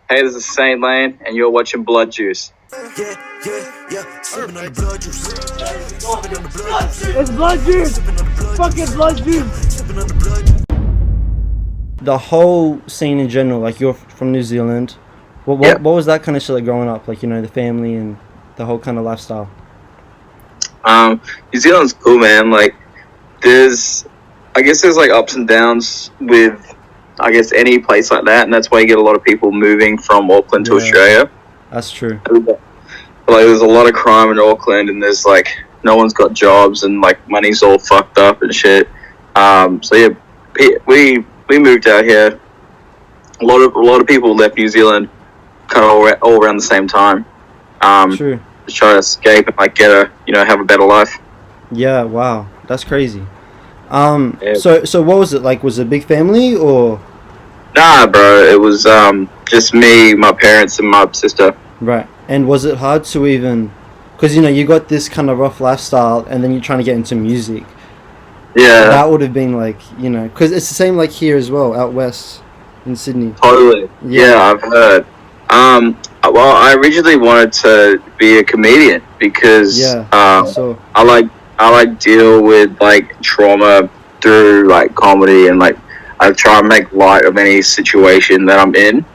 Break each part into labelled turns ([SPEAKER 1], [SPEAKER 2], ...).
[SPEAKER 1] Hey, this is Saint Lane, and you're watching BloodJuice.
[SPEAKER 2] Yeah. Sipping on the blood juice.
[SPEAKER 3] It's BloodJuice! Fucking BloodJuice!
[SPEAKER 2] Sipping on the blood.
[SPEAKER 4] The whole scene in general, like you're from New Zealand. What was that kind of shit like growing up? Like, you know, the family and the whole kind of lifestyle.
[SPEAKER 1] New Zealand's cool, man. Like, there's like ups and downs with, I guess, any place like that, and that's why you get a lot of people moving from Auckland to Australia.
[SPEAKER 4] That's true.
[SPEAKER 1] Like, there's a lot of crime in Auckland, and there's like no one's got jobs, and like money's all fucked up and shit. So yeah, we moved out here. A lot of people left New Zealand, kind of all around the same time.
[SPEAKER 4] True.
[SPEAKER 1] To try to escape and like have a better life.
[SPEAKER 4] Yeah. Wow. That's crazy.
[SPEAKER 1] Yeah.
[SPEAKER 4] So what was it like? Was it a big family or?
[SPEAKER 1] Nah, bro. It was just me, my parents, and my sister.
[SPEAKER 4] Right. And was it hard to even, because you know you got this kind of rough lifestyle, and then you're trying to get into music.
[SPEAKER 1] Yeah.
[SPEAKER 4] That would have been like, you know, because it's the same like here as well, out west in Sydney.
[SPEAKER 1] Totally. Yeah, I've heard. Well, I originally wanted to be a comedian because I like deal with like trauma through like comedy, and like I try and make light of any situation that I'm in.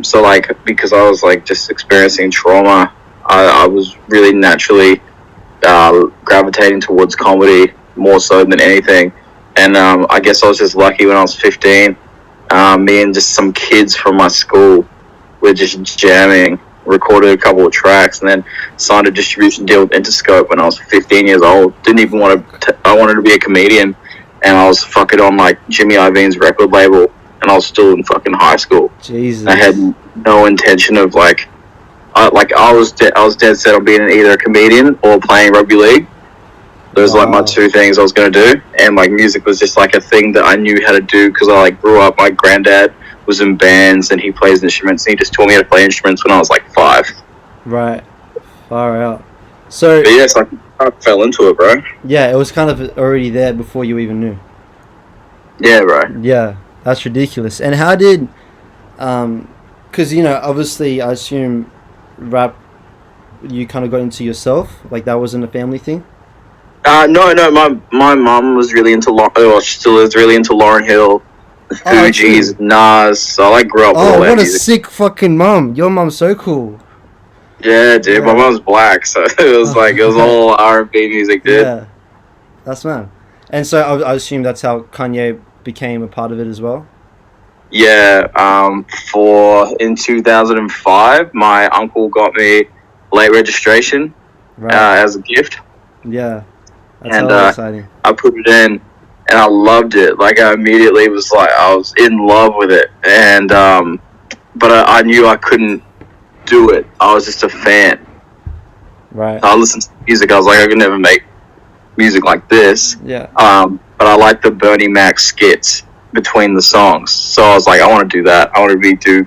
[SPEAKER 1] So like because I was like just experiencing trauma, I was really naturally gravitating towards comedy more so than anything. And I guess I was just lucky when I was 15. Me and just some kids from my school were just jamming, recorded a couple of tracks, and then signed a distribution deal with Interscope when I was 15 years old. Didn't even I wanted to be a comedian, and I was fucking on like Jimmy Iovine's record label, and I was still in fucking high school.
[SPEAKER 4] Jesus.
[SPEAKER 1] I had no intention of I was dead set on being either a comedian or playing rugby league. Those were like my two things I was going to do, and like music was just like a thing that I knew how to do because I like grew up. My granddad was in bands and he plays instruments, and he just taught me how to play instruments when I was like 5.
[SPEAKER 4] Right. Far out. So
[SPEAKER 1] but yes, I fell into it, bro.
[SPEAKER 4] Yeah, it was kind of already there before you even knew.
[SPEAKER 1] Yeah, bro.
[SPEAKER 4] Yeah, that's ridiculous. And how did, because you know, obviously, I assume rap, you kind of got into yourself. Like that wasn't a family thing.
[SPEAKER 1] No. My mum was really into she still is really into Lauryn Hill, the Fugees, Nas. So I like grew up with all that
[SPEAKER 4] what a
[SPEAKER 1] music.
[SPEAKER 4] sick fucking mum! Your mum's so cool.
[SPEAKER 1] Yeah, dude. Yeah. My mom's black, so it was all R&B music, dude.
[SPEAKER 4] Yeah, that's man. And so I assume that's how Kanye became a part of it as well.
[SPEAKER 1] Yeah. In 2005, my uncle got me late registration as a gift.
[SPEAKER 4] Yeah. That's exciting.
[SPEAKER 1] I put it in, and I loved it. Like I immediately was like, I was in love with it, and but I knew I couldn't do it. I was just a fan.
[SPEAKER 4] Right.
[SPEAKER 1] I listened to music. I was like, I could never make music like this.
[SPEAKER 4] Yeah.
[SPEAKER 1] But I like the Bernie Mac skits between the songs, so I was like, I want to do that. I want to do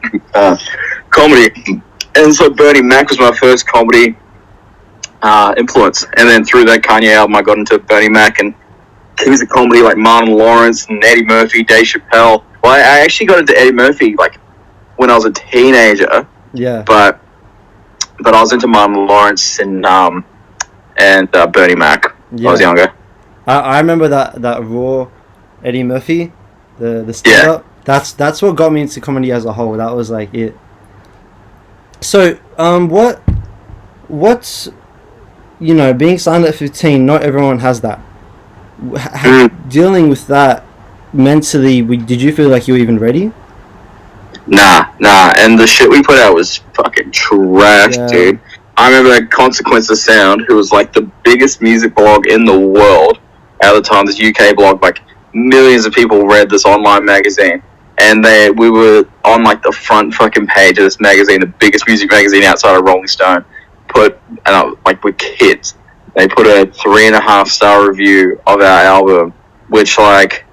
[SPEAKER 1] comedy, and so Bernie Mac was my first comedy influence, and then through that Kanye album I got into Bernie Mac and music comedy like Martin Lawrence and Eddie Murphy, Dave Chappelle. Well, I actually got into Eddie Murphy like when I was a teenager.
[SPEAKER 4] Yeah.
[SPEAKER 1] But I was into Martin Lawrence and Bernie Mac when I was younger.
[SPEAKER 4] I remember that raw Eddie Murphy, the stand up. That's what got me into comedy as a whole. That was like it. So what's you know, being signed at 15, not everyone has that. Dealing with that mentally, did you feel like you were even ready?
[SPEAKER 1] Nah. And the shit we put out was fucking trash, dude. I remember Consequence of Sound, who was like the biggest music blog in the world at the time, this UK blog, like millions of people read this online magazine. And we were on like the front fucking page of this magazine, the biggest music magazine outside of Rolling Stone. Like with kids, they put a 3.5-star review of our album, which like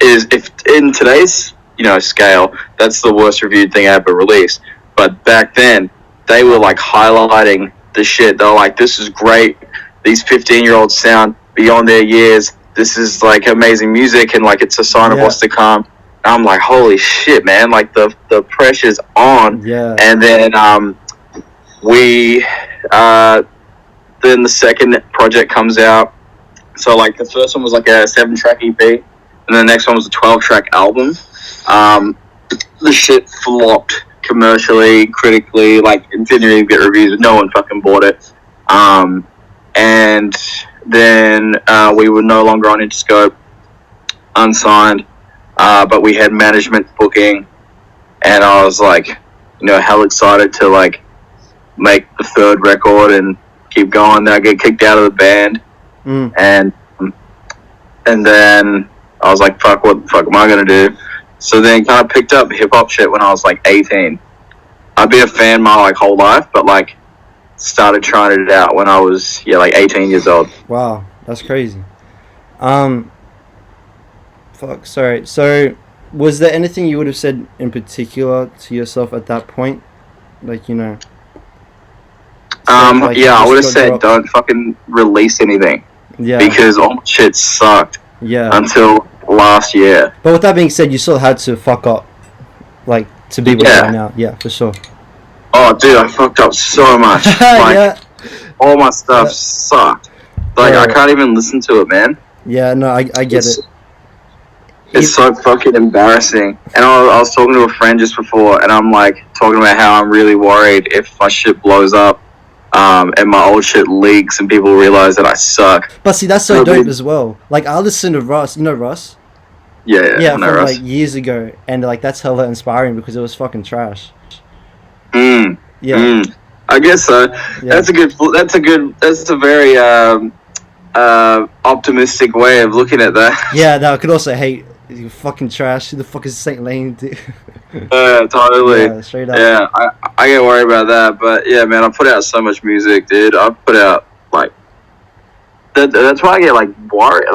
[SPEAKER 1] is, if in today's scale, that's the worst reviewed thing I ever released. But back then, they were like highlighting the shit. They were like, "This is great. These 15-year-olds sound beyond their years. This is like amazing music, and like it's a sign of what's to come." I'm like, holy shit, man! Like the pressure's on.
[SPEAKER 4] Yeah.
[SPEAKER 1] And then we then the second project comes out. So like the first one was like a 7-track EP, and the next one was a 12-track album. The shit flopped commercially, critically, like it didn't even get reviews. No one fucking bought it. And then we were no longer on Interscope, unsigned, but we had management booking, and I was like, hell excited to like make the third record and keep going. Then I get kicked out of the band, and then I was like, fuck, what the fuck am I gonna do? So then kind of picked up hip hop shit when I was like 18. I'd been a fan my like whole life, but like started trying it out when I was like 18 years old.
[SPEAKER 4] Wow, that's crazy. Fuck, sorry. So, was there anything you would have said in particular to yourself at that point? Like, like
[SPEAKER 1] I would have said don't fucking release anything.
[SPEAKER 4] Yeah.
[SPEAKER 1] Because all my shit sucked.
[SPEAKER 4] Yeah.
[SPEAKER 1] Until last year.
[SPEAKER 4] But with that being said, you still had to fuck up, like, to be where you are now. Yeah, for sure.
[SPEAKER 1] Oh, dude, I fucked up so much. Like, all my stuff sucked. Like, I can't even listen to it, man.
[SPEAKER 4] Yeah, no, I get it.
[SPEAKER 1] It's so fucking embarrassing. And I was talking to a friend just before, and I'm like talking about how I'm really worried if my shit blows up, and my old shit leaks, and people realize that I suck.
[SPEAKER 4] But see, that's so dope as well. Like, I listened to Russ. You know Russ?
[SPEAKER 1] Yeah,
[SPEAKER 4] from
[SPEAKER 1] Russ.
[SPEAKER 4] like years ago, and like that's hella inspiring because it was fucking trash.
[SPEAKER 1] Yeah. I guess so. Yeah. That's a very optimistic way of looking at that.
[SPEAKER 4] Yeah, no, I could also hate you fucking trash. Who the fuck is Saint Lane, dude?
[SPEAKER 1] Totally.
[SPEAKER 4] Yeah, straight up.
[SPEAKER 1] Yeah, I get worried about that, but yeah, man, I put out so much music, dude. I put out like that's why I get like worried.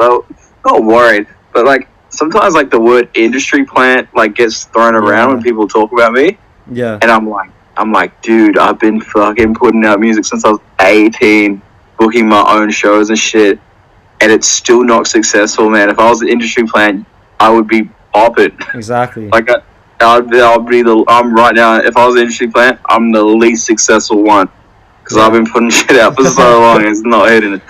[SPEAKER 1] Not worried, but like sometimes like the word industry plant like gets thrown around when people talk about me.
[SPEAKER 4] Yeah.
[SPEAKER 1] And I'm like, dude, I've been fucking putting out music since I was 18, booking my own shows and shit, and it's still not successful, man. If I was an industry plant, I would be popping.
[SPEAKER 4] Exactly.
[SPEAKER 1] Like I'm right now. If I was an industry plant, I'm the least successful one because I've been putting shit out for so long. It's not hitting it.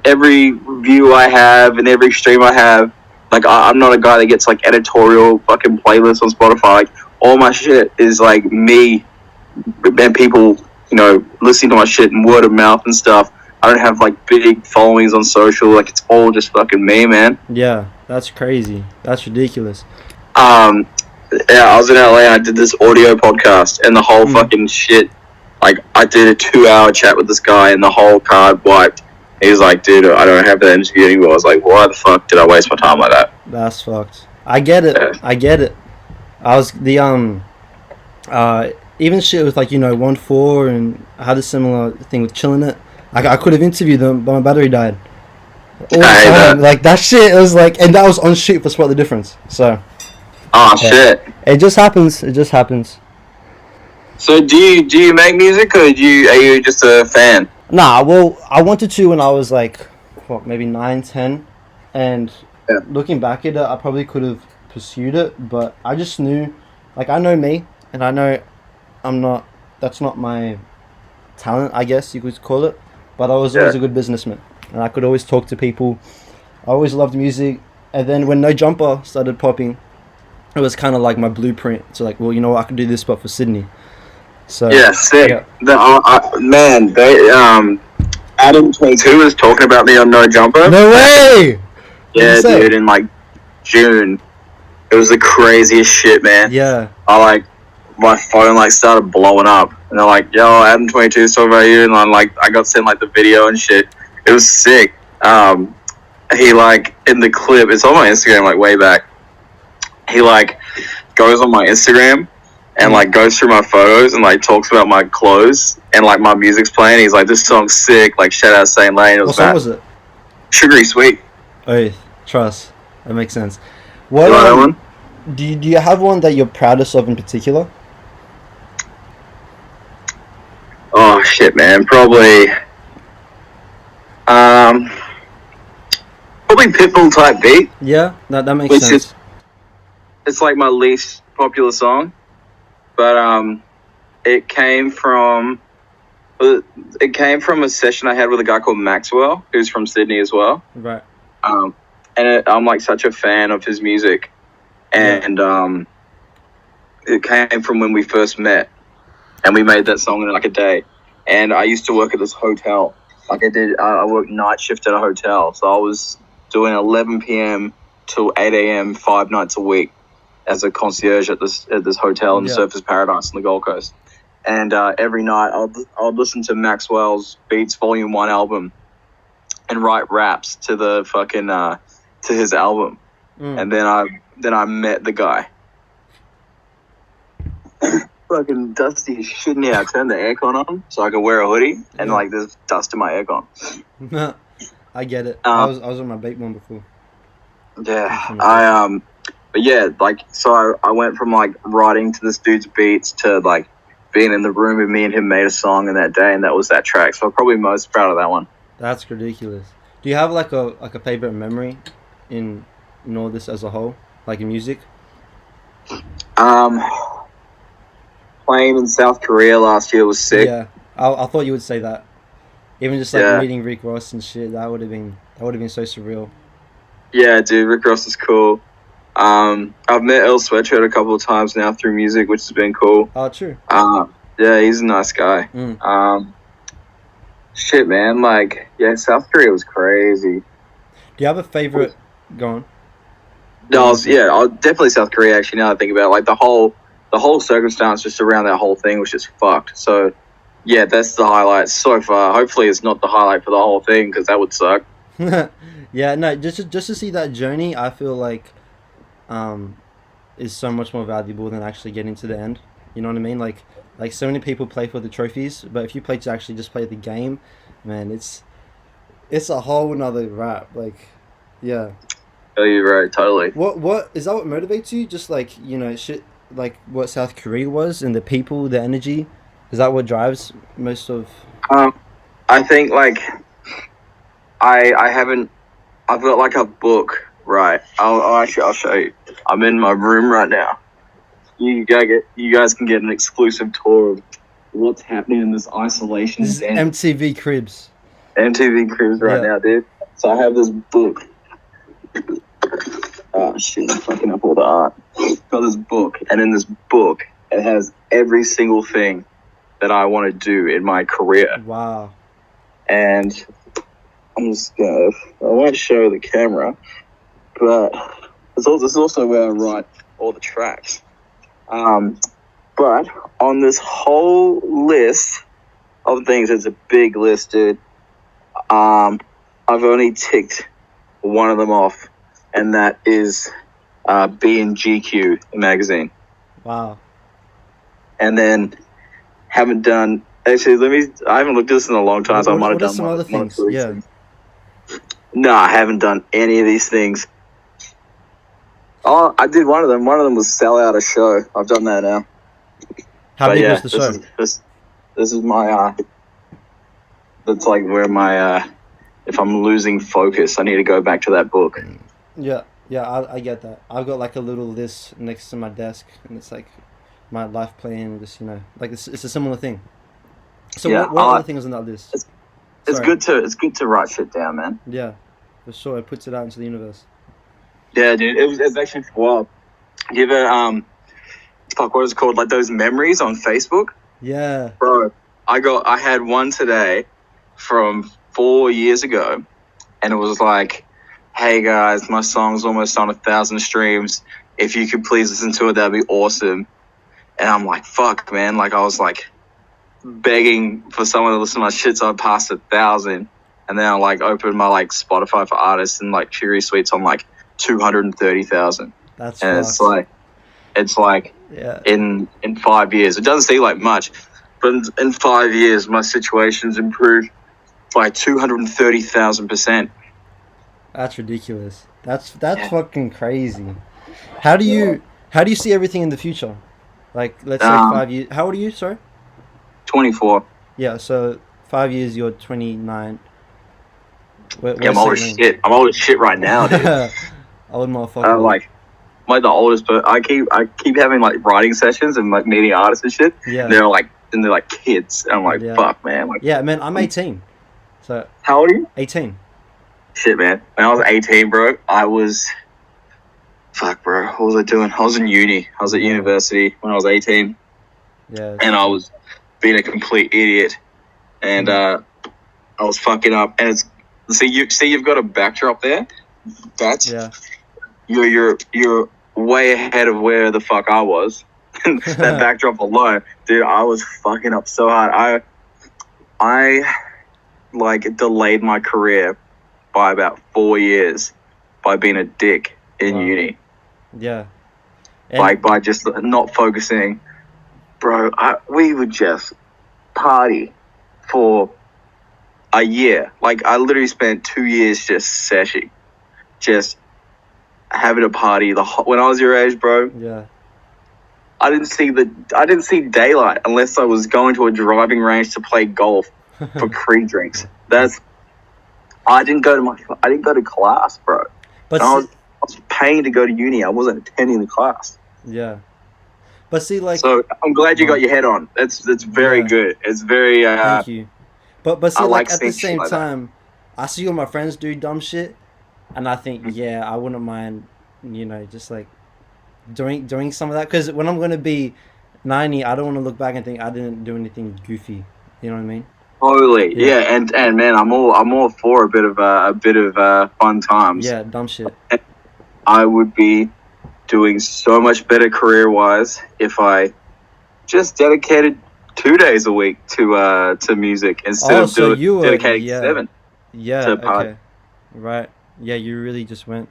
[SPEAKER 1] Every view I have and every stream I have, like I'm not a guy that gets like editorial fucking playlists on Spotify. Like all my shit is like me and people, listening to my shit and word of mouth and stuff. I don't have like big followings on social. Like it's all just fucking me, man.
[SPEAKER 4] Yeah, that's crazy. That's ridiculous.
[SPEAKER 1] I was in LA and I did this audio podcast and the whole fucking shit. Like I did a 2-hour chat with this guy and the whole card wiped. He was like, dude, I don't have that interview anymore. I was like, why the fuck did I waste my time like that?
[SPEAKER 4] That's fucked. I get it. Yeah. I get it. I was even shit with like 1-4 and I had a similar thing with Chilling It. I could have interviewed them, but my battery died. All the time. Like that shit. It was like, and that was on shoot for Spot the Difference. So.
[SPEAKER 1] Oh shit!
[SPEAKER 4] It just happens. It just happens.
[SPEAKER 1] So do you make music or are you just a fan?
[SPEAKER 4] Nah, well, I wanted to when I was like, maybe 9, 10, and looking back at it, I probably could have pursued it, but I just knew, like, I know me, and I know that's not my talent, I guess you could call it, but I was always a good businessman, and I could always talk to people. I always loved music, and then when No Jumper started popping, it was kind of like my blueprint. So like, well, you know what, I can do this, but for Sydney. So
[SPEAKER 1] yeah, sick. Yeah. Man, Adam 22 was talking about me on No Jumper.
[SPEAKER 4] No way.
[SPEAKER 1] Yeah, dude, in like June, it was the craziest shit, man.
[SPEAKER 4] Yeah.
[SPEAKER 1] My phone like started blowing up, and they're like, "Yo, Adam 22 is talking about you," and I'm like, I got sent like the video and shit. It was sick. He like in the clip, it's on my Instagram like way back. He like goes on my Instagram and like goes through my photos and like talks about my clothes and like my music's playing. He's like, "This song's sick." Like, shout out Saint Lane.
[SPEAKER 4] What song was it?
[SPEAKER 1] Sugary Sweet.
[SPEAKER 4] Oh, trust. That makes sense. What
[SPEAKER 1] that one?
[SPEAKER 4] Do you have one that you're proudest of in particular?
[SPEAKER 1] Oh shit, man. Probably Pitbull type beat.
[SPEAKER 4] Yeah, that makes sense.
[SPEAKER 1] it's like my least popular song, but it came from a session I had with a guy called Maxwell, who's from Sydney as well.
[SPEAKER 4] Right.
[SPEAKER 1] I'm like such a fan of his music, and it came from when we first met, and we made that song in like a day. And I used to work at this hotel. Like I worked night shift at a hotel, so I was doing 11 p.m. till 8 a.m. 5 nights a week as a concierge at this hotel in Surfers Paradise on the Gold Coast. And every night I'll listen to Maxwell's Beats Volume 1 album and write raps to the fucking to his album. And then I met the guy. Fucking dusty as shit in here. I turned the aircon on so I could wear a hoodie, and like there's dust in my aircon.
[SPEAKER 4] I get it. I was on my bake one before.
[SPEAKER 1] Yeah, but yeah, like so I went from like writing to this dude's beats to like being in the room with me and him made a song in that day, and that was that track. So I'm probably most proud of that one.
[SPEAKER 4] That's ridiculous. Do you have like a favorite memory in all this as a whole, like in music?
[SPEAKER 1] Playing in South Korea last year was sick.
[SPEAKER 4] Yeah, I thought you would say that. Even just like meeting Rick Ross and shit, that would have been so surreal. Yeah,
[SPEAKER 1] dude, Rick Ross is cool. I've met Earl Sweatshirt a couple of times now through music, which has been cool.
[SPEAKER 4] Oh, true.
[SPEAKER 1] Yeah, he's a nice guy. Shit, man, like, yeah, South Korea was crazy.
[SPEAKER 4] Do you have a favorite? Go on.
[SPEAKER 1] No, definitely South Korea. Actually, now that I think about it, like the whole circumstance just around that whole thing was just fucked. So, yeah, that's the highlight so far. Hopefully, it's not the highlight for the whole thing because that would suck.
[SPEAKER 4] Yeah, no, just to see that journey, I feel like, is so much more valuable than actually getting to the end. You know what I mean? Like so many people play for the trophies, but if you play to actually just play the game, man, it's a whole nother rap. Like, yeah.
[SPEAKER 1] Oh, you're right, totally.
[SPEAKER 4] What is that? What motivates you? Just like, you know, shit, like what South Korea was and the people, the energy. Is that what drives most of?
[SPEAKER 1] I think like I've got like a book, right? I'll show you. I'm in my room right now. You guys can get an exclusive tour of what's happening in this isolation.
[SPEAKER 4] This is MTV Cribs.
[SPEAKER 1] MTV Cribs right now, dude. So I have this book. Oh shit, I'm fucking up all the art. Got this book, and in this book, it has every single thing that I want to do in my career.
[SPEAKER 4] Wow. And
[SPEAKER 1] I'm just gonna, I won't show the camera, but this is also where I write all the tracks. But on this whole list of things, it's a big list, dude. I've only ticked one of them off, and that is be in GQ magazine.
[SPEAKER 4] Wow.
[SPEAKER 1] And then haven't done. Actually, I haven't looked at this in a long time, so I might have done
[SPEAKER 4] some other things. Yeah.
[SPEAKER 1] No, I haven't done any of these things. Oh, I did one of them. One of them was sell out a show. I've done that now.
[SPEAKER 4] How big was the show?
[SPEAKER 1] This is my. That's like where my. If I'm losing focus, I need to go back to that book.
[SPEAKER 4] Yeah, I get that. I've got like a little list next to my desk, and it's like my life plan. Just, you know, like it's a similar thing. So yeah, what other things on that list?
[SPEAKER 1] It's good to write shit down, man.
[SPEAKER 4] Yeah, for sure. It puts it out into the universe.
[SPEAKER 1] Yeah, dude. It's actually wild. You ever what is it called? Like those memories on Facebook?
[SPEAKER 4] Yeah.
[SPEAKER 1] Bro, I had one today from 4 years ago, and it was like, hey guys, my song's almost on 1,000 streams. If you could please listen to it, that'd be awesome. And I'm like, fuck, man. Like, I was like begging for someone to listen to my shit, so I passed 1,000. And then I like opened my like Spotify for artists, and like Fury Suite's on like 230,000.
[SPEAKER 4] That's
[SPEAKER 1] and
[SPEAKER 4] fast.
[SPEAKER 1] it's like
[SPEAKER 4] yeah.
[SPEAKER 1] In 5 years, it doesn't seem like much, but in 5 years, my situation's improved by 230,000%.
[SPEAKER 4] That's ridiculous. That's fucking crazy. How do you see everything in the future? Like, let's say 5 years. How old are you? Sorry.
[SPEAKER 1] 24.
[SPEAKER 4] Yeah. So 5 years, you're 29.
[SPEAKER 1] I'm old as shit. I'm old as shit right now, dude.
[SPEAKER 4] Old motherfucker.
[SPEAKER 1] Like, like the oldest, but I keep having like writing sessions and like meeting artists and shit.
[SPEAKER 4] Yeah.
[SPEAKER 1] They're like kids. And I'm like, fuck, man. Like,
[SPEAKER 4] yeah, man, I'm 18. So
[SPEAKER 1] how old are you?
[SPEAKER 4] 18.
[SPEAKER 1] Shit, man. When I was 18, bro, I was... Fuck, bro. What was I doing? I was in uni. I was at university when I was 18.
[SPEAKER 4] Yeah.
[SPEAKER 1] And I was being a complete idiot. And I was fucking up. And it's... you've got a backdrop there? That's...
[SPEAKER 4] Yeah.
[SPEAKER 1] You're way ahead of where the fuck I was. That backdrop alone. Dude, I was fucking up so hard. I like delayed my career by about 4 years by being a dick in uni.
[SPEAKER 4] Yeah.
[SPEAKER 1] Like by just not focusing. Bro, we would just party for a year. Like I literally spent 2 years just seshing. Just having a party. When I was your age, bro.
[SPEAKER 4] Yeah.
[SPEAKER 1] I didn't see daylight unless I was going to a driving range to play golf for pre-drinks. I didn't go to class, bro. But I was paying to go to uni. I wasn't attending the class.
[SPEAKER 4] Yeah. But see, like...
[SPEAKER 1] So, I'm glad you got your head on. It's very good. It's very...
[SPEAKER 4] Thank you. But see, like, at the same
[SPEAKER 1] like
[SPEAKER 4] time, I see all my friends do dumb shit, and I think, yeah, I wouldn't mind, just, like, doing some of that. Because when I'm going to be 90, I don't want to look back and think I didn't do anything goofy. You know what I mean?
[SPEAKER 1] Totally. Yeah, and man, I'm all for a bit of fun times.
[SPEAKER 4] Yeah, dumb shit.
[SPEAKER 1] I would be doing so much better career-wise if I just dedicated 2 days a week to music instead of dedicating 7.
[SPEAKER 4] Yeah.
[SPEAKER 1] To
[SPEAKER 4] okay. Right. Yeah, you really just went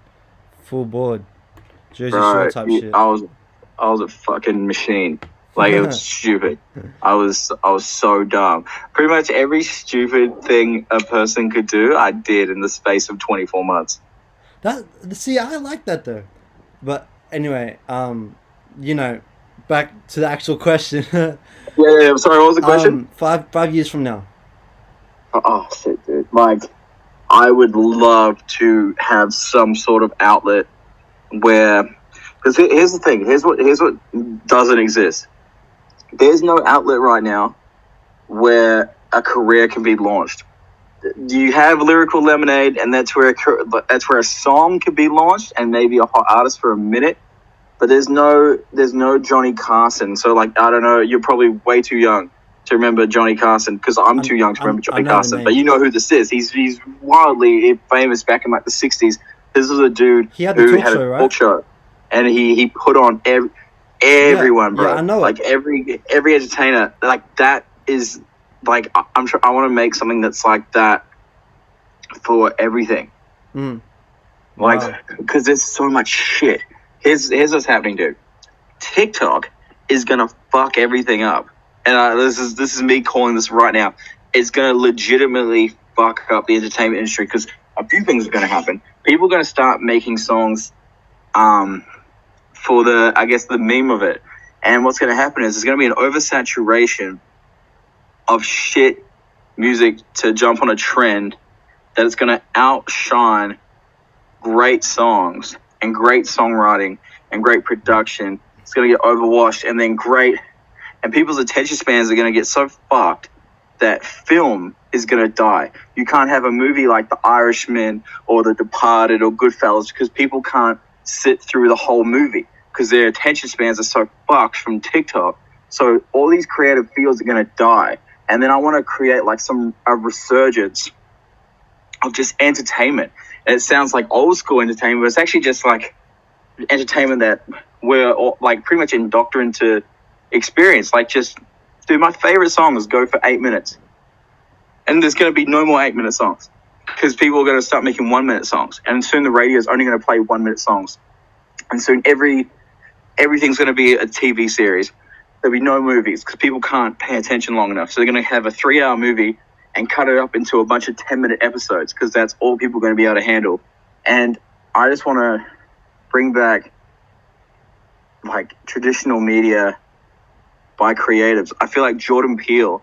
[SPEAKER 4] full board. Jersey
[SPEAKER 1] Shore
[SPEAKER 4] type shit.
[SPEAKER 1] I was a fucking machine. Like it was stupid. I was so dumb. Pretty much every stupid thing a person could do, I did in the space of 24 months.
[SPEAKER 4] I like that though. But anyway, back to the actual question.
[SPEAKER 1] yeah. Sorry, what was the question?
[SPEAKER 4] 5 years from now.
[SPEAKER 1] Oh shit, dude. Like, I would love to have some sort of outlet where, because here's the thing. Here's what doesn't exist. There's no outlet right now where a career can be launched. You have Lyrical Lemonade, and that's where a song can be launched, and maybe a hot artist for a minute. But there's no Johnny Carson. So like, I don't know. You're probably way too young to remember Johnny Carson, because I'm too young to remember Johnny Carson. But you know who this is. He's wildly famous back in like the 60s. This is a dude who had a talk show, and he put on everyone, bro.
[SPEAKER 4] Yeah, I know.
[SPEAKER 1] Like every entertainer, like that is like, I'm sure I want to make something that's like that for everything.
[SPEAKER 4] Wow.
[SPEAKER 1] Like, because there's so much shit. Here's what's happening, dude. TikTok is gonna fuck everything up, and this is me calling this right now. It's gonna legitimately fuck up the entertainment industry, because a few things are gonna happen. People are gonna start making songs, for the meme of it, and what's gonna happen is there's gonna be an oversaturation of shit music to jump on a trend that is gonna outshine great songs and great songwriting and great production. It's going to get overwashed, and then and people's attention spans are going to get so fucked that film is going to die. You can't have a movie like The Irishman or The Departed or Goodfellas, because people can't sit through the whole movie because their attention spans are so fucked from TikTok. So all these creative fields are going to die. And then I want to create like a resurgence of just entertainment. And it sounds like old school entertainment, but it's actually just like entertainment that we're all, like, pretty much indoctrinated to experience. Like, just, dude, my favorite songs go for 8 minutes, and there's going to be no more 8-minute songs, because people are going to start making 1-minute songs, and soon the radio is only going to play 1-minute songs, and soon everything's going to be a TV series. There'll be no movies because people can't pay attention long enough, so they're going to have a 3-hour movie and cut it up into a bunch of 10-minute episodes, because that's all people are going to be able to handle. And I just want to bring back like traditional media by creatives. I feel like Jordan Peele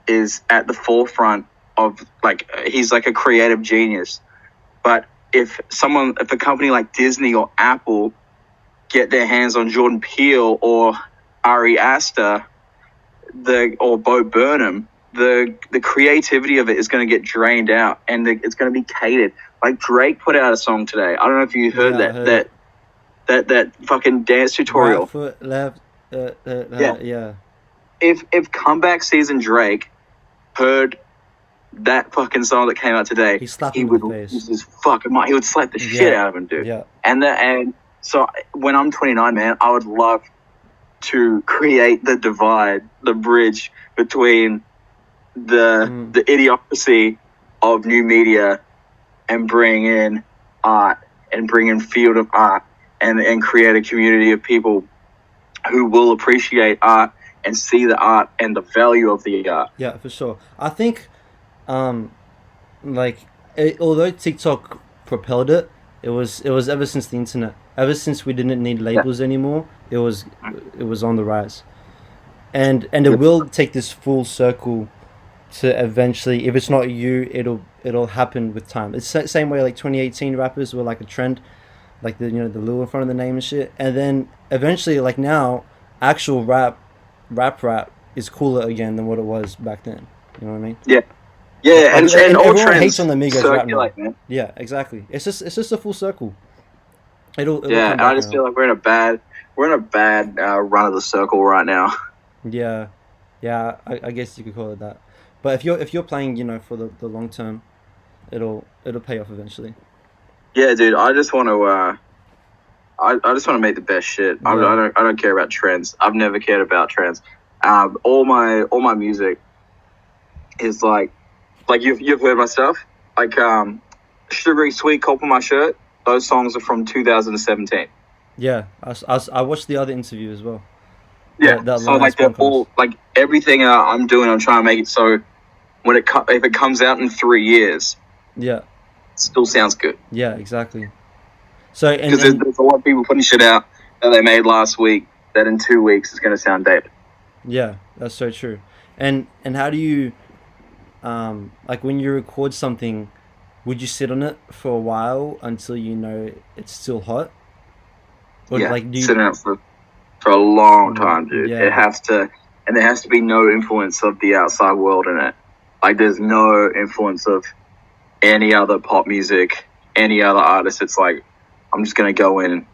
[SPEAKER 1] is at the forefront of, like, he's like a creative genius. But if a company like Disney or Apple get their hands on Jordan Peele or Ari Aster, or Bo Burnham, the creativity of it is going to get drained out, and it's going to be catered. Like Drake put out a song today. I don't know if you heard that fucking dance tutorial.
[SPEAKER 4] Right foot, left, yeah.
[SPEAKER 1] If comeback season Drake heard that fucking song that came out today, he would lose his fucking mind. He would slap the shit out of him, dude.
[SPEAKER 4] Yeah.
[SPEAKER 1] And so when I'm 29, man, I would love to create the divide, the bridge between the idiocracy of new media and bring in art and bring in field of art and create a community of people who will appreciate art and see the art and the value of the art.
[SPEAKER 4] Yeah, for sure. I think, although TikTok propelled it, it was ever since the internet. Ever since we didn't need labels anymore, it was on the rise, and it will take this full circle to eventually, if it's not you, it'll happen with time. It's the same way like 2018 rappers were like a trend, like the Lil in front of the name and shit, and then eventually like now, actual rap is cooler again than what it was back then. You know what I mean?
[SPEAKER 1] Yeah,
[SPEAKER 4] and
[SPEAKER 1] all
[SPEAKER 4] everyone
[SPEAKER 1] trends
[SPEAKER 4] hates on the Migos rap now.
[SPEAKER 1] man.
[SPEAKER 4] Yeah, exactly. It's just a full circle. It'll
[SPEAKER 1] I just feel like we're in a bad run of the circle right now.
[SPEAKER 4] Yeah, I guess you could call it that. But if you're playing, for the long term, it'll pay off eventually.
[SPEAKER 1] Yeah, dude. I just want to. I just want to make the best shit.
[SPEAKER 4] Yeah.
[SPEAKER 1] I don't care about trends. I've never cared about trends. All my music is like you've heard my stuff. Like Sugary Sweet Cop on My Shirt. Those songs are from 2017.
[SPEAKER 4] Yeah, I watched the other interview as well.
[SPEAKER 1] Yeah, so like they're all like everything I'm doing. I'm trying to make it so when if it comes out in 3 years,
[SPEAKER 4] it
[SPEAKER 1] still sounds good.
[SPEAKER 4] Yeah, exactly. So
[SPEAKER 1] because there's a lot of people putting shit out that they made last week that in 2 weeks is going to sound dated.
[SPEAKER 4] Yeah, that's so true. And how do you, like when you record something, would you sit on it for a while until it's still hot? Or
[SPEAKER 1] sit on it for a long time, dude. Yeah. There has to be no influence of the outside world in it. Like there's no influence of any other pop music, any other artist. It's like I'm just gonna go in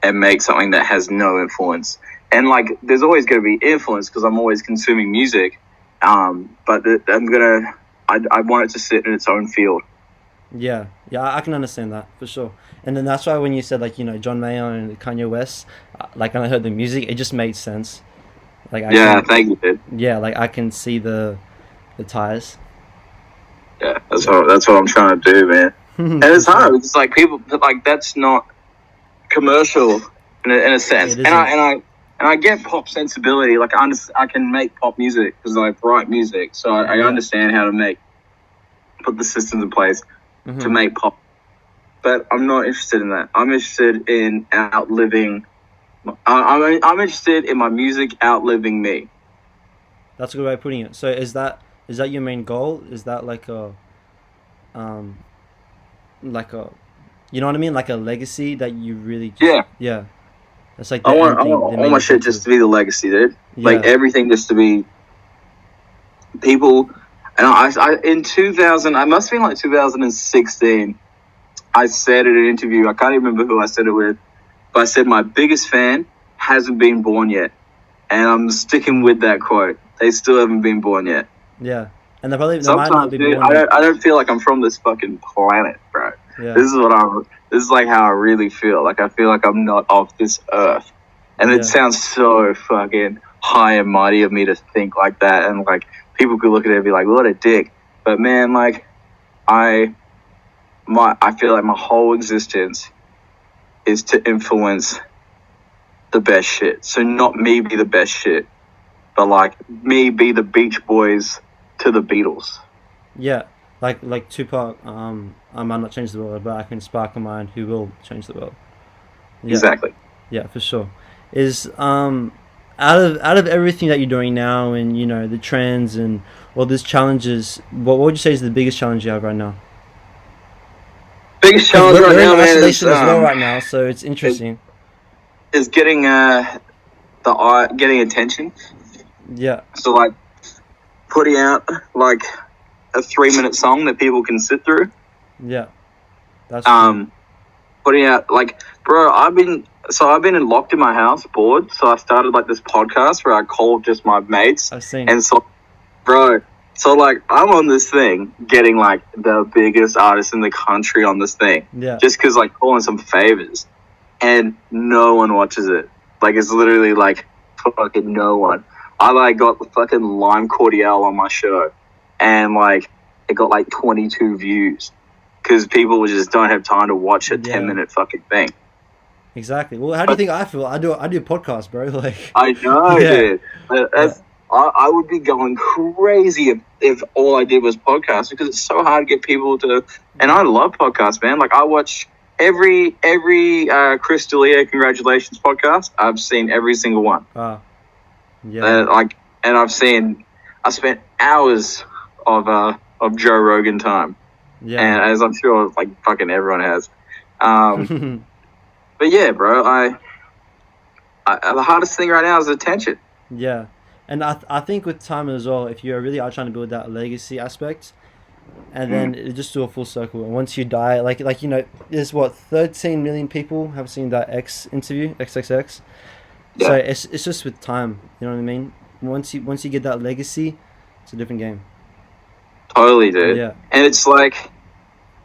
[SPEAKER 1] and make something that has no influence. And like there's always gonna be influence because I'm always consuming music. But I want it to sit in its own field.
[SPEAKER 4] Yeah, I can understand that for sure. And then that's why when you said John Mayer and Kanye West, like when I heard the music, it just made sense. Like
[SPEAKER 1] thank you, dude.
[SPEAKER 4] Yeah, like I can see the ties.
[SPEAKER 1] Yeah, that's what I'm trying to do, man. And it's hard. It's like people like that's not commercial in a sense. And I get pop sensibility. Like I can make pop music because I write music, so I understand how to put the systems in place to make pop. But I'm not interested in that. I'm interested in outliving. I'm interested in my music outliving me.
[SPEAKER 4] That's a good way of putting it. So is that your main goal? Is that like a, you know what I mean? Like a legacy that you really just, yeah. That's like
[SPEAKER 1] I want all my shit just to be the legacy, dude. Yeah. Like everything just to be people. And I in 2000, I must have been like 2016. I said in an interview, I can't even remember who I said it with, but I said my biggest fan hasn't been born yet, and I'm sticking with that quote. They still haven't been born yet.
[SPEAKER 4] Yeah, and they might not be
[SPEAKER 1] dude,
[SPEAKER 4] born yet.
[SPEAKER 1] I don't feel like I'm from this fucking planet, bro.
[SPEAKER 4] Yeah.
[SPEAKER 1] This is like how I really feel. Like I feel like I'm not of this earth, and it sounds so fucking high and mighty of me to think like that, and like people could look at it and be like, "What a dick," but man, like I feel like my whole existence is to influence the best shit. So not me be the best shit, but like me be the Beach Boys to the Beatles.
[SPEAKER 4] Yeah, like Tupac. I might not change the world, but I can spark a mind who will change the world. Yeah.
[SPEAKER 1] Exactly.
[SPEAKER 4] Yeah, for sure. Is out of everything that you're doing now, and the trends and all these challenges, what would you say is the biggest challenge you have right now?
[SPEAKER 1] Biggest challenge right now, man,
[SPEAKER 4] is as well right now, so it's interesting.
[SPEAKER 1] is getting getting attention.
[SPEAKER 4] Yeah.
[SPEAKER 1] So like putting out like a 3-minute song that people can sit through.
[SPEAKER 4] Yeah. That's true.
[SPEAKER 1] Putting out like, bro, I've been locked in my house, bored. So I started like this podcast where I called just my mates.
[SPEAKER 4] I've seen.
[SPEAKER 1] And so, bro, so like I'm on this thing, getting like the biggest artists in the country on this thing.
[SPEAKER 4] Yeah.
[SPEAKER 1] Just because like calling some favors, and no one watches it. Like it's literally like fucking no one. I like got the fucking Lime Cordial on my show, and like it got like 22 views. Because people just don't have time to watch a 10-minute fucking thing.
[SPEAKER 4] Exactly. Well, how do you think I feel? I do a podcast, bro. Like
[SPEAKER 1] I know, dude. I would be going crazy if all I did was podcasts, because it's so hard to get people to. And I love podcasts, man. Like I watch every Chris D'Elia congratulations podcast. I've seen every single one.
[SPEAKER 4] Yeah.
[SPEAKER 1] And I spent hours of Joe Rogan time.
[SPEAKER 4] Yeah.
[SPEAKER 1] And as I'm sure, like, fucking everyone has. But yeah, bro, the hardest thing right now is attention.
[SPEAKER 4] Yeah. And I think with time as well, if you really are trying to build that legacy aspect, and then it just do a full circle. And once you die, like you know, there's 13 million people have seen that X interview, XXX. Yeah. So it's just with time, you know what I mean? Once you get that legacy, it's a different game.
[SPEAKER 1] Totally, dude.
[SPEAKER 4] Yeah.
[SPEAKER 1] And it's like,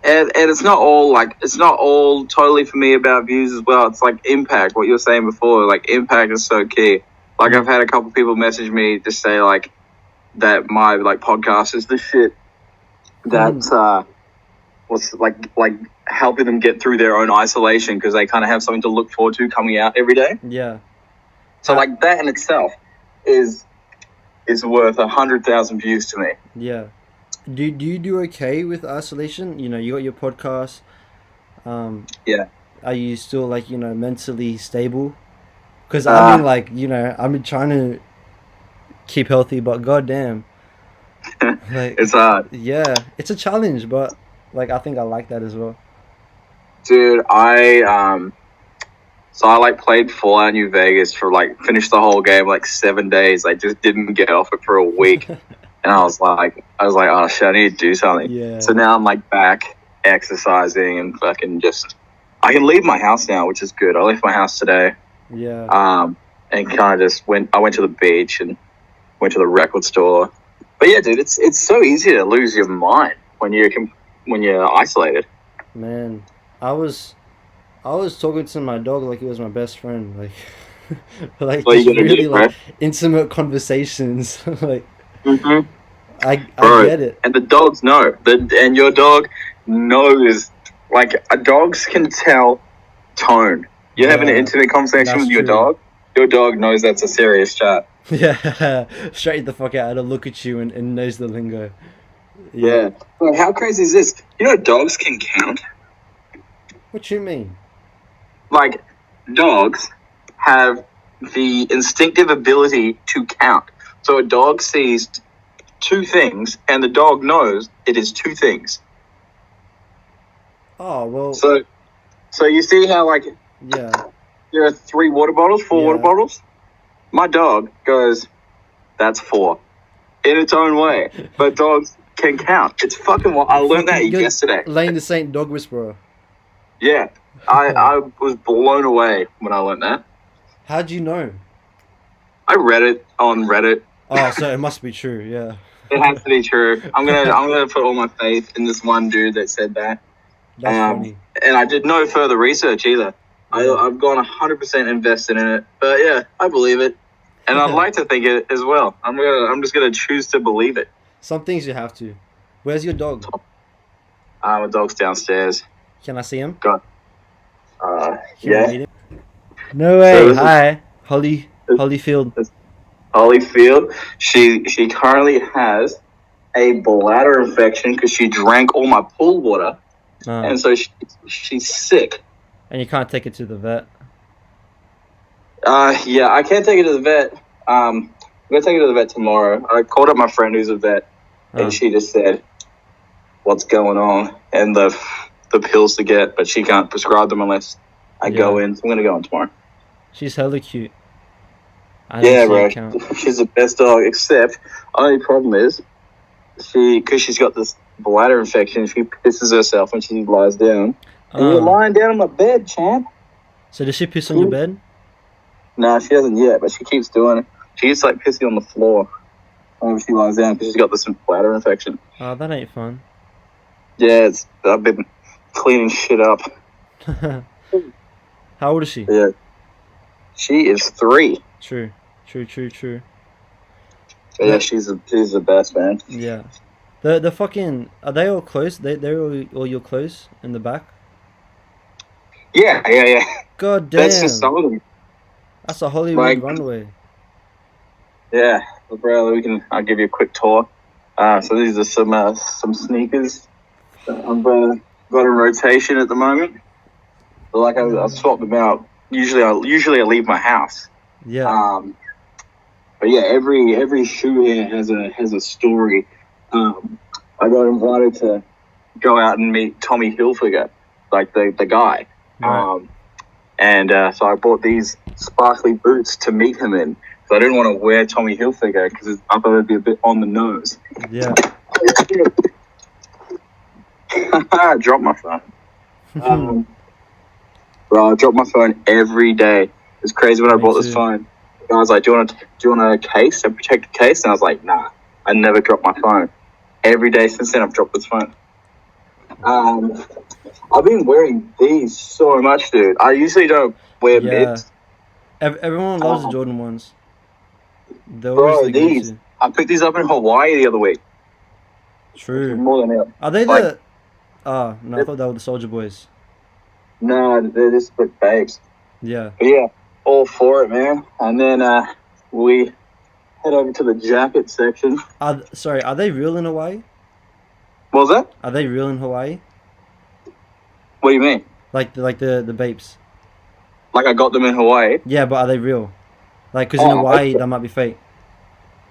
[SPEAKER 1] and it's not all totally for me about views as well. It's like impact, what you were saying before, like impact is so key. Like I've had a couple people message me to say like that my like podcast is the shit. That's was like helping them get through their own isolation, because they kind of have something to look forward to coming out every day.
[SPEAKER 4] Yeah.
[SPEAKER 1] So like that in itself is worth 100,000 views to me.
[SPEAKER 4] Yeah. Do you do okay with isolation? You know, you got your podcast.
[SPEAKER 1] Yeah.
[SPEAKER 4] Are you still like, you know, mentally stable? Because I mean, like, you know, I've been trying to keep healthy, but goddamn, like
[SPEAKER 1] it's hard.
[SPEAKER 4] Yeah, it's a challenge, but like I think I like that as well.
[SPEAKER 1] Dude, I like played Fallout New Vegas for like finished the whole game like 7 days. I just didn't get off it for a week. And I was like, oh shit, I need to do something.
[SPEAKER 4] Yeah.
[SPEAKER 1] So now I'm like back exercising and fucking I can leave my house now, which is good. I left my house today.
[SPEAKER 4] Yeah.
[SPEAKER 1] And kind of I went to the beach and went to the record store. But yeah, dude, it's so easy to lose your mind when you're isolated.
[SPEAKER 4] Man, I was talking to my dog like he was my best friend, like like just really like intimate conversations, like.
[SPEAKER 1] Mm-hmm.
[SPEAKER 4] I get it.
[SPEAKER 1] And the dogs know. And your dog knows. Like, dogs can tell tone. You're having an intimate conversation with your dog. Your dog knows that's a serious chat.
[SPEAKER 4] Yeah. Straight the fuck out. It'll look at you and knows the lingo.
[SPEAKER 1] Yeah. Well, how crazy is this? You know dogs can count?
[SPEAKER 4] What you mean?
[SPEAKER 1] Like, dogs have the instinctive ability to count. So a dog sees 2 things, and the dog knows it is 2 things.
[SPEAKER 4] Oh, well...
[SPEAKER 1] So you see how, like...
[SPEAKER 4] Yeah.
[SPEAKER 1] There are 3 water bottles, 4 water bottles? My dog goes, that's 4. In its own way. But dogs can count. It's fucking wild. I learned that yesterday.
[SPEAKER 4] Lane the Saint Dog Whisperer.
[SPEAKER 1] Yeah. I was blown away when I learned that.
[SPEAKER 4] How'd you know?
[SPEAKER 1] I read it on Reddit.
[SPEAKER 4] Oh, so it must be true, yeah.
[SPEAKER 1] It has to be true. I'm gonna put all my faith in this one dude that said that.
[SPEAKER 4] That's funny.
[SPEAKER 1] And I did no further research either. I've gone 100% invested in it. But yeah, I believe it, and I'd like to think it as well. I'm just gonna choose to believe it.
[SPEAKER 4] Some things you have to. Where's your dog?
[SPEAKER 1] My dog's downstairs.
[SPEAKER 4] Can I see him?
[SPEAKER 1] Go. Yeah.
[SPEAKER 4] No way. Hi, Hollyfield.
[SPEAKER 1] Hollyfield. She currently has a bladder infection because she drank all my pool water, and so she's sick.
[SPEAKER 4] And you can't take it to the vet.
[SPEAKER 1] Yeah, I can't take it to the vet. I'm gonna take it to the vet tomorrow. I called up my friend who's a vet, and she just said, "What's going on?" and the pills to get, but she can't prescribe them unless I go in. So I'm gonna go in tomorrow.
[SPEAKER 4] She's hella cute. I
[SPEAKER 1] Yeah,
[SPEAKER 4] see
[SPEAKER 1] bro.
[SPEAKER 4] it count.
[SPEAKER 1] She's the best dog. Except, only problem is, because she's got this bladder infection, she pisses herself when she lies down. And you're lying down on my bed, champ.
[SPEAKER 4] So does she piss on your bed?
[SPEAKER 1] No, she hasn't yet, but she keeps doing it. She gets like pissing on the floor when she lies down because she's got this bladder infection.
[SPEAKER 4] Oh, that ain't fun.
[SPEAKER 1] Yeah, I've been cleaning shit up.
[SPEAKER 4] How old is she?
[SPEAKER 1] Yeah. She is 3.
[SPEAKER 4] True.
[SPEAKER 1] So yeah, she's the best, man.
[SPEAKER 4] Yeah. The fucking, are they all close? They're all your clothes in the back?
[SPEAKER 1] Yeah.
[SPEAKER 4] God damn.
[SPEAKER 1] That's just some of them.
[SPEAKER 4] That's a Hollywood runway.
[SPEAKER 1] Yeah, bro. I'll give you a quick tour. So these are some sneakers that I've got in rotation at the moment. So like I've swapped them out. Usually I leave my house.
[SPEAKER 4] Yeah.
[SPEAKER 1] But yeah, every shoe here has a story. I got invited to go out and meet Tommy Hilfiger, like the guy.
[SPEAKER 4] Right.
[SPEAKER 1] So I bought these sparkly boots to meet him in. So I didn't want to wear Tommy Hilfiger because I thought it'd be a bit on the nose.
[SPEAKER 4] Yeah.
[SPEAKER 1] I dropped my phone. Bro, I drop my phone every day. It's crazy when I bought this phone. I was like, do you want a case, a protected case? And I was like, nah, I never drop my phone. Every day since then, I've dropped this phone. I've been wearing these so much, dude. I usually don't wear mids.
[SPEAKER 4] Everyone loves the Jordan ones.
[SPEAKER 1] Bro, these. I picked these up in Hawaii the other week.
[SPEAKER 4] True.
[SPEAKER 1] More than
[SPEAKER 4] Are they the... Oh, no, I thought they were the Soldier Boys.
[SPEAKER 1] No, they're just the babes.
[SPEAKER 4] Yeah.
[SPEAKER 1] But yeah, all for it, man. And then we head over to the jacket section.
[SPEAKER 4] Sorry, are they real in Hawaii?
[SPEAKER 1] What was that?
[SPEAKER 4] Are they real in Hawaii?
[SPEAKER 1] What do you mean?
[SPEAKER 4] Like the babes.
[SPEAKER 1] Like I got them in Hawaii?
[SPEAKER 4] Yeah, but are they real? Like, because in Hawaii, that might be fake.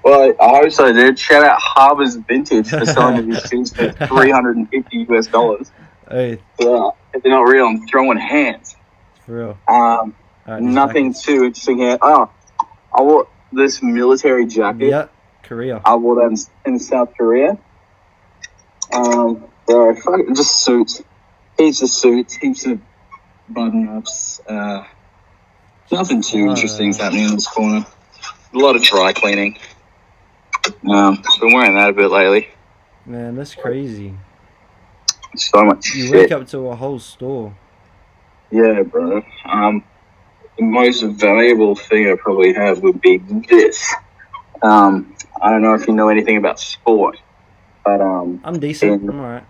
[SPEAKER 1] Well, I hope so, dude. Shout out Harbor's Vintage for selling these shoes for $350.
[SPEAKER 4] Hey.
[SPEAKER 1] Yeah, if they're not real, I'm throwing hands.
[SPEAKER 4] For real.
[SPEAKER 1] Right, nothing too interesting here. Oh, I wore this military jacket.
[SPEAKER 4] Yeah, Korea.
[SPEAKER 1] I wore that in South Korea. Bro, just suits. Heaps of suits, heaps of button-ups. Nothing too interesting's happening in this corner. A lot of dry cleaning. Been wearing that a bit lately.
[SPEAKER 4] Man, that's crazy.
[SPEAKER 1] So much
[SPEAKER 4] You
[SPEAKER 1] shit.
[SPEAKER 4] wake up to a whole store.
[SPEAKER 1] Yeah, bro. The most valuable thing I probably have would be this. I don't know if you know anything about sport, but
[SPEAKER 4] I'm decent. I'm alright.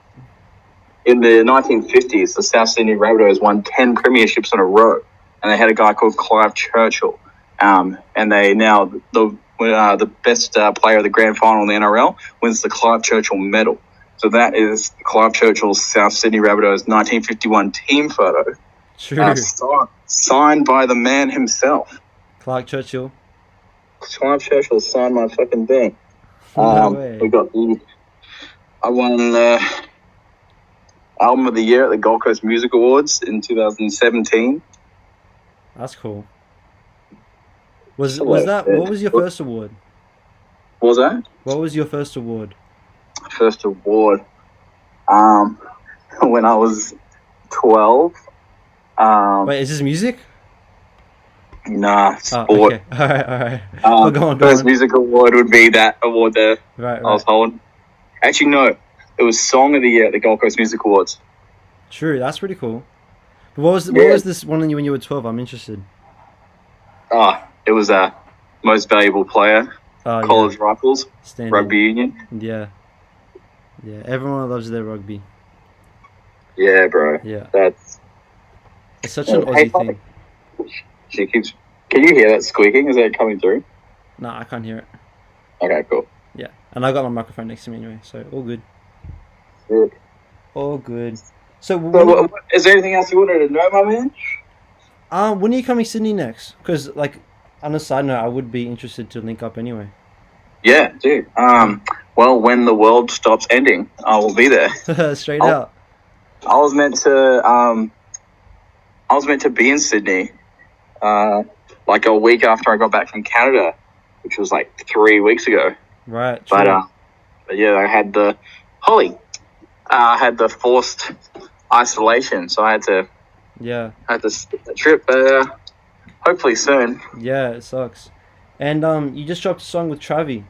[SPEAKER 1] In the 1950s, the South Sydney Rabbitohs won 10 premierships in a row, and they had a guy called Clive Churchill. And they now the best player of the grand final in the NRL wins the Clive Churchill medal. So that is Clive Churchill's South Sydney Rabbitohs 1951 team photo.
[SPEAKER 4] True.
[SPEAKER 1] Signed by the man himself.
[SPEAKER 4] Clive Churchill.
[SPEAKER 1] Clive Churchill signed my fucking thing.
[SPEAKER 4] No way.
[SPEAKER 1] I won Album of the Year at the Gold Coast Music Awards in 2017.
[SPEAKER 4] That's cool. Was that? What was your first award?
[SPEAKER 1] What was that?
[SPEAKER 4] What was your first award?
[SPEAKER 1] First award. When I was 12.
[SPEAKER 4] Wait, is this music?
[SPEAKER 1] Nah, sport.
[SPEAKER 4] Oh, okay. All right. Go on.
[SPEAKER 1] First music award would be that award there.
[SPEAKER 4] Right.
[SPEAKER 1] I was holding. Actually, no. It was Song of the Year at the Gold Coast Music Awards.
[SPEAKER 4] True, that's pretty cool. But what was this one when you were 12? I'm interested.
[SPEAKER 1] It was most valuable player, college rifles, rugby union.
[SPEAKER 4] Yeah. Everyone loves their rugby.
[SPEAKER 1] Yeah, bro.
[SPEAKER 4] Yeah.
[SPEAKER 1] It's
[SPEAKER 4] such an Aussie thing.
[SPEAKER 1] She keeps. Can you hear that squeaking? Is that coming through?
[SPEAKER 4] No, I can't hear it.
[SPEAKER 1] Okay, cool.
[SPEAKER 4] Yeah, and I got my microphone next to me anyway, so all good.
[SPEAKER 1] Good.
[SPEAKER 4] All good. So
[SPEAKER 1] is there anything else you wanted to know, my man?
[SPEAKER 4] When are you coming to Sydney next? Because, like, on a side note, I would be interested to link up anyway.
[SPEAKER 1] Yeah, dude. Well, when the world stops ending, I will be there.
[SPEAKER 4] Straight out.
[SPEAKER 1] I was meant to be in Sydney like a week after I got back from Canada, which was like 3 weeks ago.
[SPEAKER 4] Right.
[SPEAKER 1] But yeah, I had the I had the forced isolation, so I had to skip the trip. But hopefully soon.
[SPEAKER 4] Yeah, it sucks. And you just dropped a song with Travi.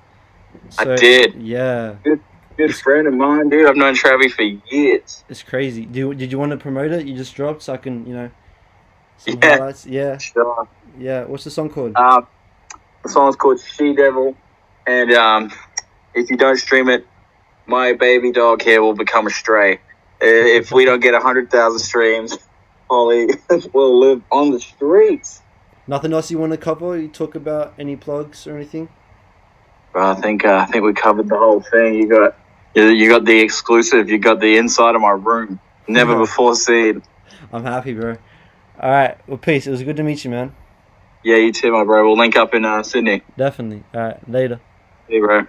[SPEAKER 1] So, I did.
[SPEAKER 4] Yeah.
[SPEAKER 1] Good friend of mine, dude. I've known Travi for years.
[SPEAKER 4] It's crazy. Did you want to promote it? You just dropped, so I can, some
[SPEAKER 1] yeah,
[SPEAKER 4] highlights. Yeah.
[SPEAKER 1] Sure.
[SPEAKER 4] Yeah. What's the song called?
[SPEAKER 1] The song's called She Devil, and if you don't stream it, my baby dog here will become a stray. If we don't get 100,000 streams, Holly will live on the streets.
[SPEAKER 4] Nothing else you want to cover? You talk about any plugs or anything?
[SPEAKER 1] I think we covered the whole thing. You got the exclusive. You got the inside of my room. Never before seen.
[SPEAKER 4] I'm happy, bro. All right. Well, peace. It was good to meet you, man.
[SPEAKER 1] Yeah, you too, my bro. We'll link up in Sydney.
[SPEAKER 4] Definitely. All right. Later.
[SPEAKER 1] See you, bro.